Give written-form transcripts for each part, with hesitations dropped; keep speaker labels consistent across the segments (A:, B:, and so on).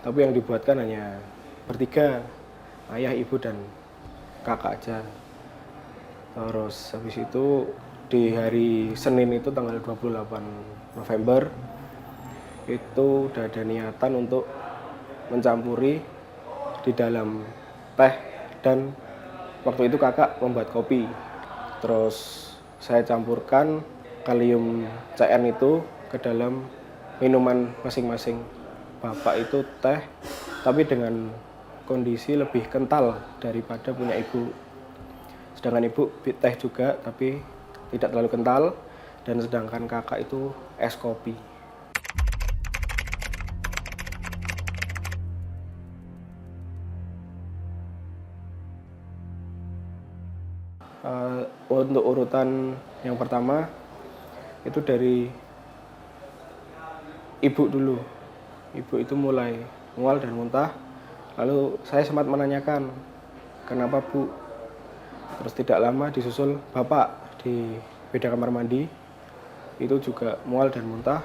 A: Tapi yang dibuatkan hanya bertiga, ayah, ibu, dan kakak aja. Terus habis itu di hari Senin itu tanggal 28 November itu udah ada niatan untuk mencampuri di dalam teh, dan waktu itu kakak membuat kopi. Terus saya campurkan kalium CN itu ke dalam minuman masing-masing. Bapak itu teh, tapi dengan kondisi lebih kental daripada punya ibu. Sedangkan ibu teh juga, tapi tidak terlalu kental. Dan sedangkan kakak itu es kopi. Untuk urutan yang pertama, itu dari ibu dulu. Ibu itu mulai mual dan muntah. Lalu saya sempat menanyakan, kenapa Bu? Terus tidak lama disusul bapak di beda kamar mandi. Itu juga mual dan muntah.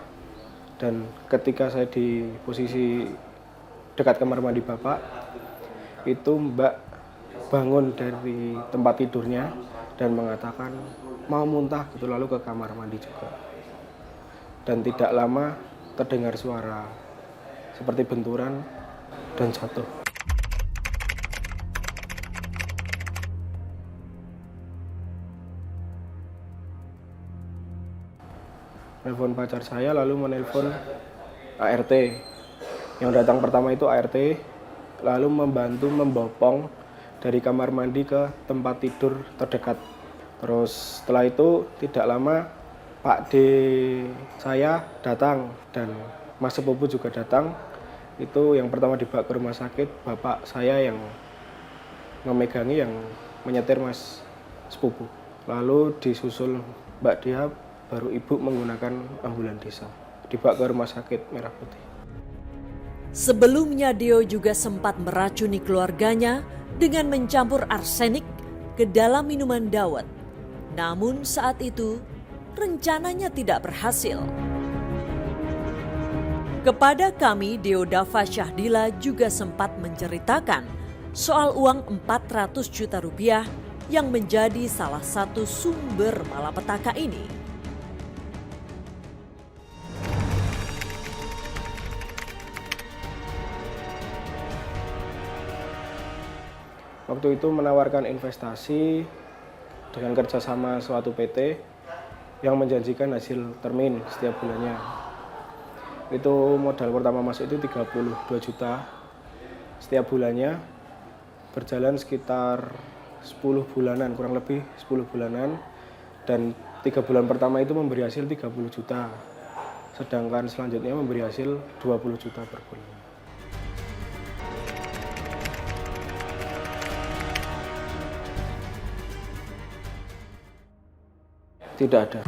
A: Dan ketika saya di posisi dekat kamar mandi bapak, itu Mbak bangun dari tempat tidurnya dan mengatakan mau muntah gitu, lalu ke kamar mandi juga. Dan tidak lama terdengar suara seperti benturan dan jatuh. Telepon pacar saya, lalu menelpon ART. Yang datang pertama itu ART, lalu membantu membopong dari kamar mandi ke tempat tidur terdekat. Terus setelah itu tidak lama Pak D saya datang dan Mas sepupu juga datang. Itu yang pertama dibawa ke rumah sakit, bapak saya yang memegangi, yang menyetir Mas sepupu. Lalu disusul Mbak Dia, baru ibu menggunakan ambulan desa. Dibawa ke rumah sakit Merah Putih.
B: Sebelumnya Dio juga sempat meracuni keluarganya dengan mencampur arsenik ke dalam minuman dawet. Namun saat itu rencananya tidak berhasil. Kepada kami, Deodava Syahdila juga sempat menceritakan soal uang 400 juta rupiah yang menjadi salah satu sumber malapetaka ini.
A: Waktu itu menawarkan investasi dengan kerjasama suatu PT yang menjanjikan hasil termin setiap bulannya. Itu modal pertama masuk itu 32 juta setiap bulannya, berjalan sekitar 10 bulanan, kurang lebih 10 bulanan, dan 3 bulan pertama itu memberi hasil 30 juta, sedangkan selanjutnya memberi hasil 20 juta per bulan. Tidak ada.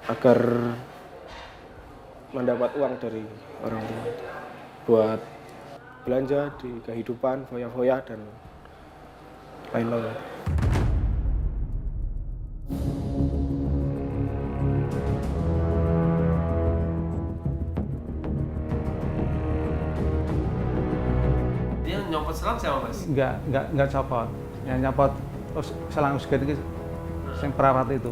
A: Agar mendapat uang dari orang tua buat belanja di kehidupan, foya-foya, dan lain-lain.
C: Dia nyopot selang siapa Mas?
D: Enggak copot. Yang nyopot selang usgen itu yang perawat itu.